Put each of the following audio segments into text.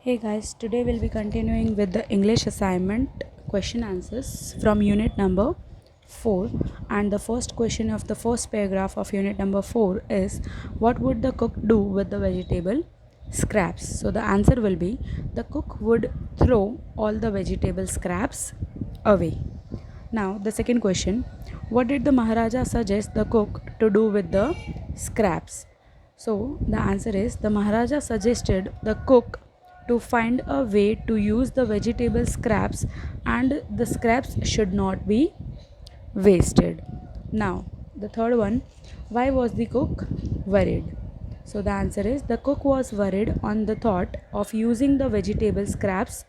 Hey guys, today we'll be continuing with the English assignment question answers from unit number 4, and the first question of the first paragraph of unit number 4 is, what would the cook do with the vegetable scraps? So the answer will be, the cook would throw all the vegetable scraps away. Now the second question, what did the Maharaja suggest the cook to do with the scraps? So the answer is, the Maharaja suggested the cook to find a way to use the vegetable scraps, and the scraps should not be wasted. Now the third one, why was the cook worried? So the answer is, the cook was worried on the thought of using the vegetable scraps.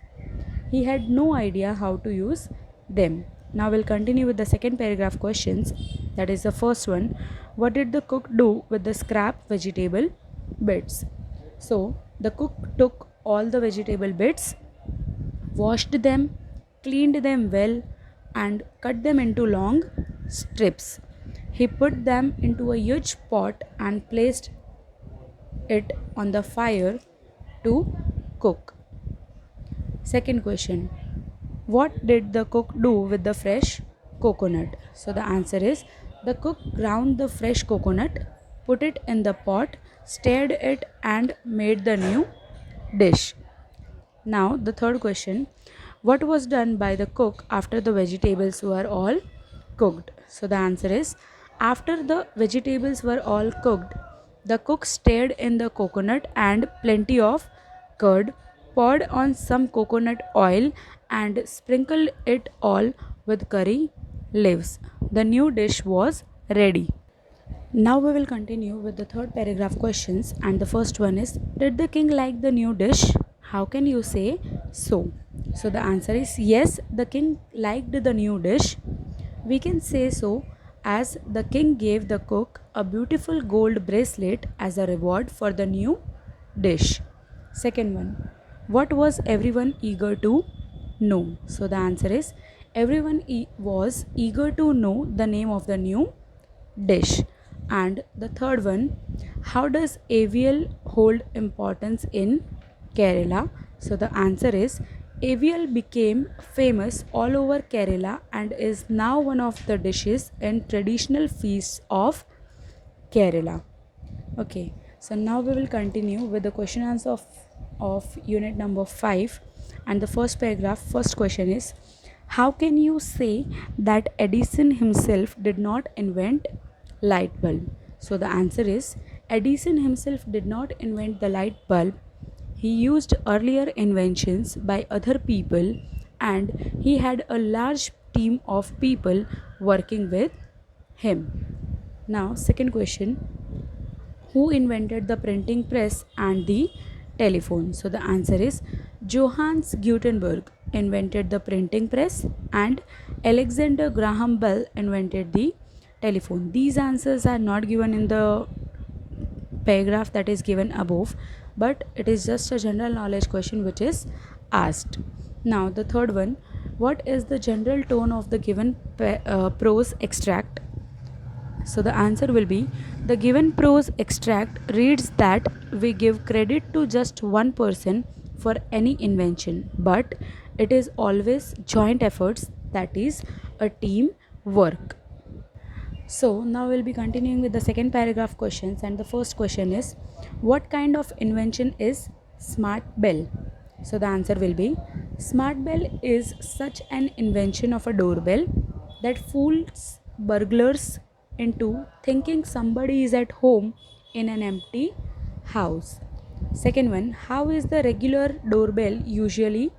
He had no idea how to use them. Now we'll continue with the second paragraph questions. That is the first one. What did the cook do with the scrap vegetable bits? So the cook took all the vegetable bits, washed them, cleaned them well, and cut them into long strips. He put them into a huge pot and placed it on the fire to cook. Second question, what did the cook do with the fresh coconut? So the answer is, the cook ground the fresh coconut, put it in the pot, stirred it, and made the new dish. Now the third question, what was done by the cook after the vegetables were all cooked? So the answer is, after the vegetables were all cooked, the cook stirred in the coconut and plenty of curd, poured on some coconut oil, and sprinkled it all with curry leaves. The new dish was ready. Now we will continue with the third paragraph questions, and the first one is, did the king like the new dish? How can you say so? So the answer is, yes, the king liked the new dish. We can say so as the king gave the cook a beautiful gold bracelet as a reward for the new dish. Second one, what was everyone eager to know? So the answer is, everyone was eager to know the name of the new dish. And the third one, how does avial hold importance in Kerala? So the answer is, avial became famous all over Kerala and is now one of the dishes in traditional feasts of Kerala. Okay, so now we will continue with the question answer of unit number 5, and the first paragraph, first question is, how can you say that Edison himself did not invent light bulb? So the answer is, Edison himself did not invent the light bulb. He used earlier inventions by other people, and he had a large team of people working with him. Now, second question, who invented the printing press and the telephone? So the answer is, Johannes Gutenberg invented the printing press and Alexander Graham Bell invented the telephone. These answers are not given in the paragraph that is given above, but it is just a general knowledge question which is asked. Now the third one, what is the general tone of the given prose extract? So the answer will be, the given prose extract reads that we give credit to just one person for any invention, but it is always joint efforts, that is a team work. So now we'll be continuing with the second paragraph questions, and the first question is, what kind of invention is smart bell? So the answer will be, smart bell is such an invention of a doorbell that fools burglars into thinking somebody is at home in an empty house. Second one, how is the regular doorbell usually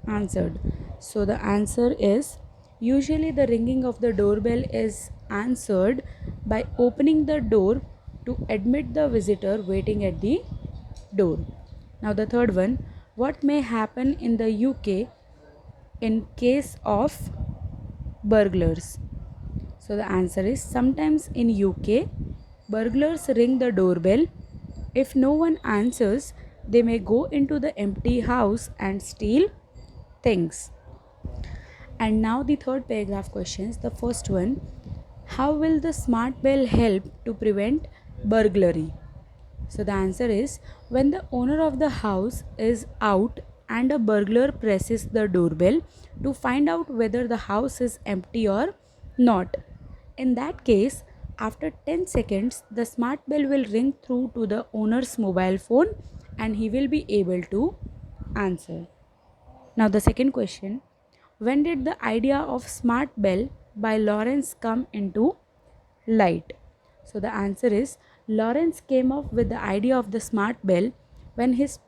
answered? So the answer is, usually the ringing of the doorbell is answered by opening the door to admit the visitor waiting at the door. Now the third one, what may happen in the UK in case of burglars? So the answer is, sometimes in UK burglars ring the doorbell. If no one answers, they may go into the empty house and steal things. And now the third paragraph questions. The first one, how will the smart bell help to prevent burglary? So the answer is, when the owner of the house is out and a burglar presses the doorbell to find out whether the house is empty or not. In that case, after 10 seconds, the smart bell will ring through to the owner's mobile phone and he will be able to answer. Now, the second question, when did the idea of smart bell by Lawrence come into light? So, the answer is, Lawrence came up with the idea of the smart bell when his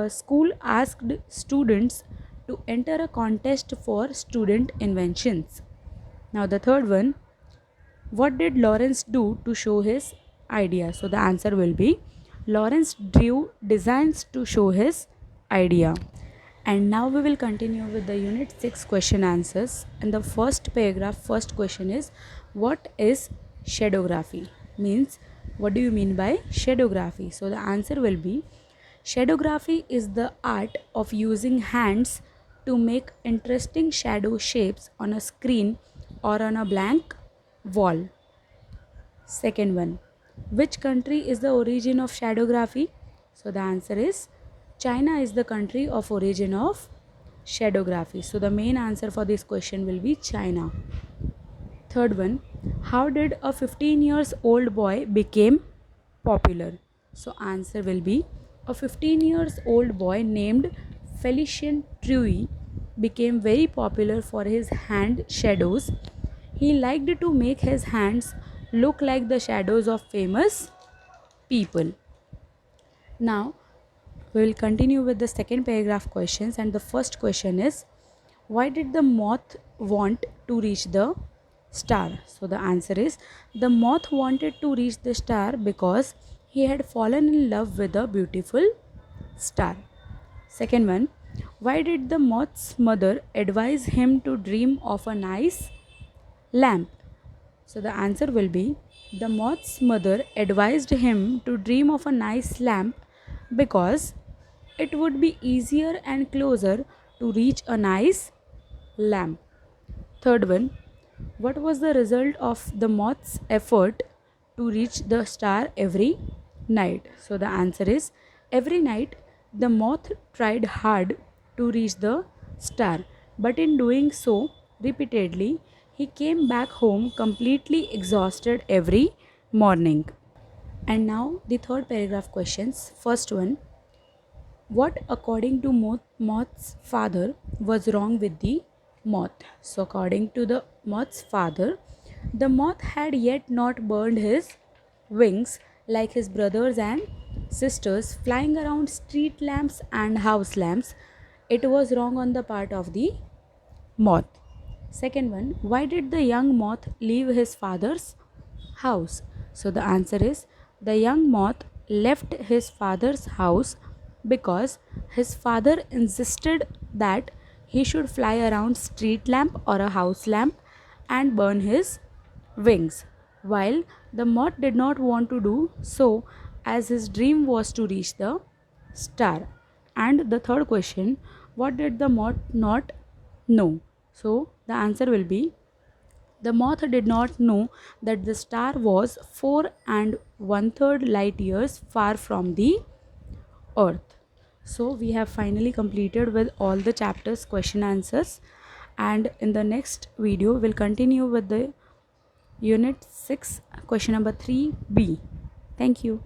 school asked students to enter a contest for student inventions. Now, the third one, what did Lawrence do to show his idea? So, the answer will be, Lawrence drew designs to show his idea. And now we will continue with the unit 6 question answers. In the first paragraph, first question is, what is shadowgraphy? Means, what do you mean by shadowgraphy? So the answer will be, shadowgraphy is the art of using hands to make interesting shadow shapes on a screen or on a blank wall. Second one, which country is the origin of shadowgraphy? So the answer is, China is the country of origin of shadowgraphy. So the main answer for this question will be China. Third one, how did a 15 years old boy became popular? So answer will be, a 15 years old boy named Felicien Truy became very popular for his hand shadows. He liked to make his hands look like the shadows of famous people. Now we will continue with the second paragraph questions, and the first question is, why did the moth want to reach the star? So the answer is, the moth wanted to reach the star because he had fallen in love with a beautiful star. Second one, why did the moth's mother advise him to dream of a nice lamp? So the answer will be, the moth's mother advised him to dream of a nice lamp because it would be easier and closer to reach a nice lamp. Third one, what was the result of the moth's effort to reach the star every night? So the answer is, every night the moth tried hard to reach the star, but in doing so repeatedly, he came back home completely exhausted every morning. And now the third paragraph questions. First one, what according to moth's father was wrong with the moth? So according to the moth's father, the moth had yet not burned his wings like his brothers and sisters flying around street lamps and house lamps. It was wrong on the part of the moth. Second one, why did the young moth leave his father's house? So the answer is, the young moth left his father's house because his father insisted that he should fly around street lamp or a house lamp and burn his wings, while the moth did not want to do so as his dream was to reach the star. And the third question, what did the moth not know? So the answer will be, the moth did not know that the star was 4 and 1/3 light years far from the earth. So we have finally completed with all the chapters question answers, and in the next video we'll continue with the unit 6 question number 3b. Thank you.